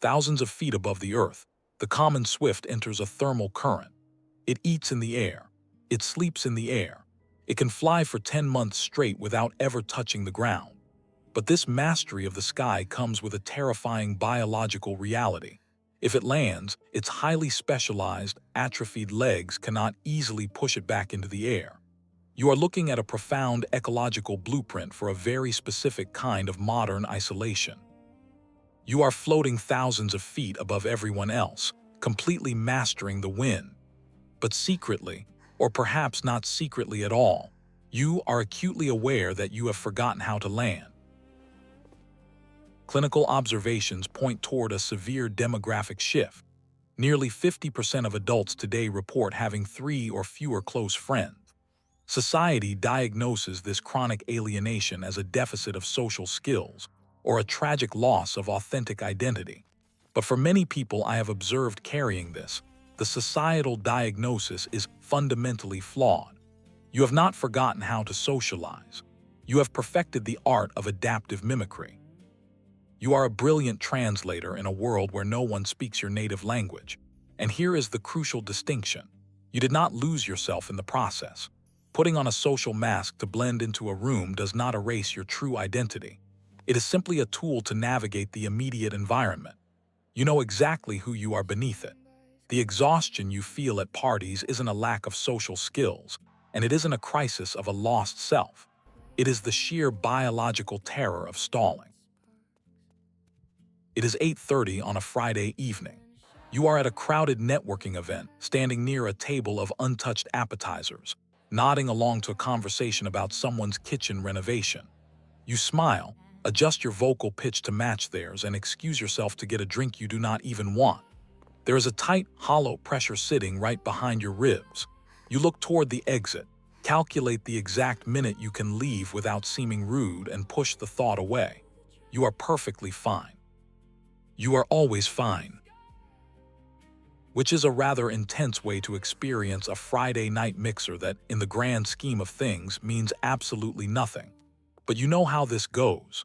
thousands of feet above the Earth, the common swift enters a thermal current. It eats in the air. It sleeps in the air. It can fly for 10 months straight without ever touching the ground. But this mastery of the sky comes with a terrifying biological reality. If it lands, its highly specialized, atrophied legs cannot easily push it back into the air. You are looking at a profound ecological blueprint for a very specific kind of modern isolation. You are floating thousands of feet above everyone else, completely mastering the wind. But secretly, or perhaps not secretly at all, you are acutely aware that you have forgotten how to land. Clinical observations point toward a severe demographic shift. Nearly 50% of adults today report having 3 or fewer close friends. Society diagnoses this chronic alienation as a deficit of social skills or a tragic loss of authentic identity. But for many people I have observed carrying this, the societal diagnosis is fundamentally flawed. You have not forgotten how to socialize. You have perfected the art of adaptive mimicry. You are a brilliant translator in a world where no one speaks your native language. And here is the crucial distinction. You did not lose yourself in the process. Putting on a social mask to blend into a room does not erase your true identity. It is simply a tool to navigate the immediate environment. You know exactly who you are beneath it. The exhaustion you feel at parties isn't a lack of social skills, and it isn't a crisis of a lost self. It is the sheer biological terror of stalling. It is 8:30 on a Friday evening. You are at a crowded networking event, standing near a table of untouched appetizers, nodding along to a conversation about someone's kitchen renovation. You smile, adjust your vocal pitch to match theirs, and excuse yourself to get a drink you do not even want. There is a tight, hollow pressure sitting right behind your ribs. You look toward the exit, calculate the exact minute you can leave without seeming rude, and push the thought away. You are perfectly fine. You are always fine. Which is a rather intense way to experience a Friday night mixer that, in the grand scheme of things, means absolutely nothing. But you know how this goes.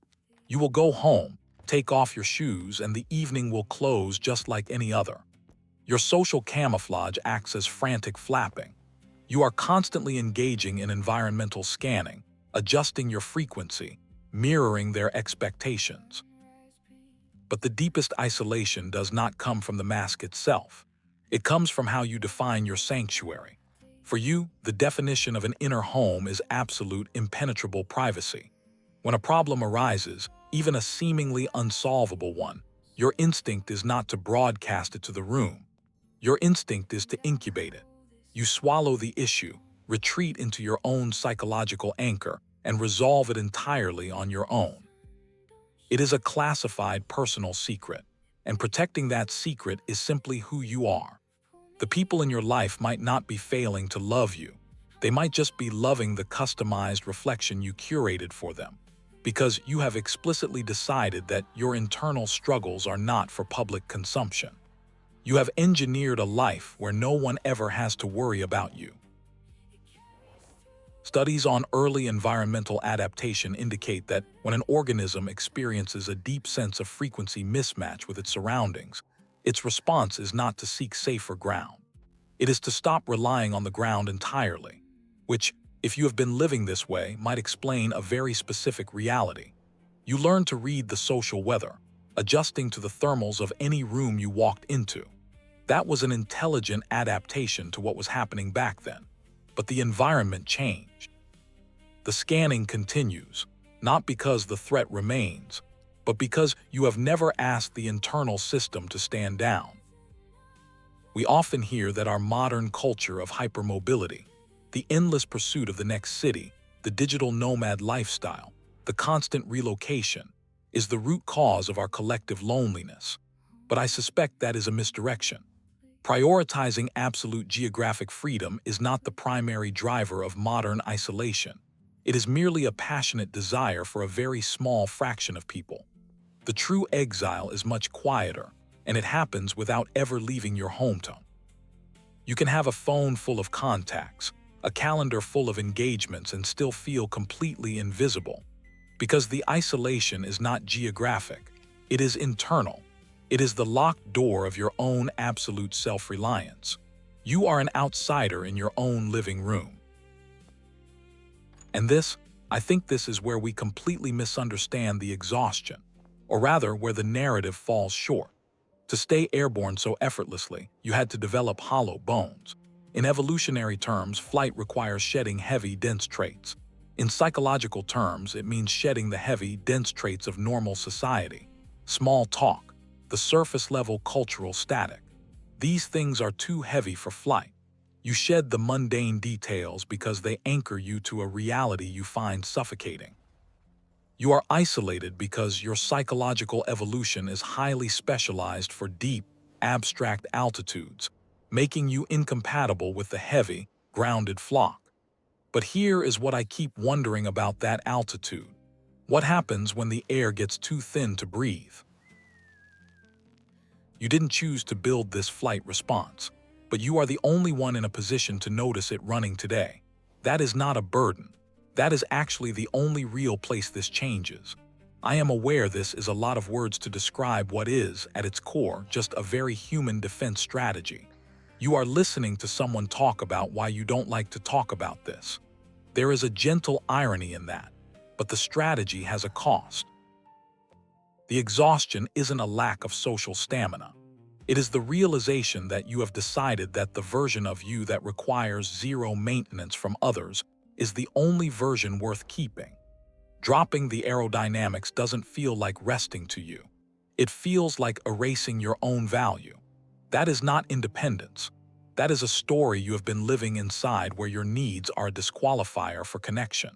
You will go home, take off your shoes, and the evening will close just like any other. Your social camouflage acts as frantic flapping. You are constantly engaging in environmental scanning, adjusting your frequency, mirroring their expectations. But the deepest isolation does not come from the mask itself. It comes from how you define your sanctuary. For you, the definition of an inner home is absolute, impenetrable privacy. When a problem arises, even a seemingly unsolvable one, your instinct is not to broadcast it to the room. Your instinct is to incubate it. You swallow the issue, retreat into your own psychological anchor, and resolve it entirely on your own. It is a classified personal secret, and protecting that secret is simply who you are. The people in your life might not be failing to love you. They might just be loving the customized reflection you curated for them, because you have explicitly decided that your internal struggles are not for public consumption. You have engineered a life where no one ever has to worry about you. Studies on early environmental adaptation indicate that when an organism experiences a deep sense of frequency mismatch with its surroundings, its response is not to seek safer ground. It is to stop relying on the ground entirely, which, if you have been living this way, might explain a very specific reality. You learn to read the social weather, adjusting to the thermals of any room you walked into. That was an intelligent adaptation to what was happening back then. But the environment changed. The scanning continues, not because the threat remains, but because you have never asked the internal system to stand down. We often hear that our modern culture of hypermobility, the endless pursuit of the next city, the digital nomad lifestyle, the constant relocation, is the root cause of our collective loneliness. But I suspect that is a misdirection. Prioritizing absolute geographic freedom is not the primary driver of modern isolation. It is merely a passionate desire for a very small fraction of people. The true exile is much quieter, and it happens without ever leaving your hometown. You can have a phone full of contacts, a calendar full of engagements, and still feel completely invisible. Because the isolation is not geographic, it is internal. It is the locked door of your own absolute self-reliance. You are an outsider in your own living room. And I think this is where we completely misunderstand the exhaustion, or rather where the narrative falls short. To stay airborne so effortlessly, you had to develop hollow bones. In evolutionary terms, flight requires shedding heavy, dense traits. In psychological terms, it means shedding the heavy, dense traits of normal society. Small talk, the surface-level cultural static. These things are too heavy for flight. You shed the mundane details because they anchor you to a reality you find suffocating. You are isolated because your psychological evolution is highly specialized for deep, abstract altitudes, making you incompatible with the heavy, grounded flock. But here is what I keep wondering about that altitude. What happens when the air gets too thin to breathe? You didn't choose to build this flight response, but you are the only one in a position to notice it running today. That is not a burden. That is actually the only real place this changes. I am aware this is a lot of words to describe what is, at its core, just a very human defense strategy. You are listening to someone talk about why you don't like to talk about this. There is a gentle irony in that, but the strategy has a cost. The exhaustion isn't a lack of social stamina. It is the realization that you have decided that the version of you that requires zero maintenance from others is the only version worth keeping. Dropping the aerodynamics doesn't feel like resting to you. It feels like erasing your own value. That is not independence. That is a story you have been living inside where your needs are a disqualifier for connection.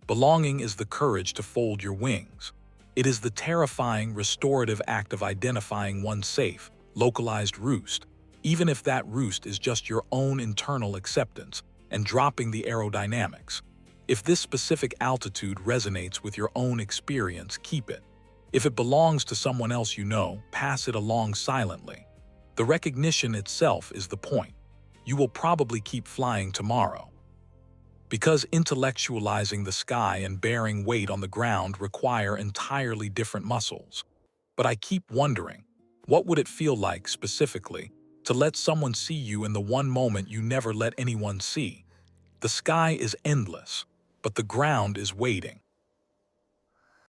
Belonging is the courage to fold your wings. It is the terrifying, restorative act of identifying one safe, localized roost, even if that roost is just your own internal acceptance, and dropping the aerodynamics. If this specific altitude resonates with your own experience, keep it. If it belongs to someone else you know, pass it along silently. The recognition itself is the point. You will probably keep flying tomorrow. Because intellectualizing the sky and bearing weight on the ground require entirely different muscles. But I keep wondering, what would it feel like, specifically, to let someone see you in the one moment you never let anyone see? The sky is endless, but the ground is waiting.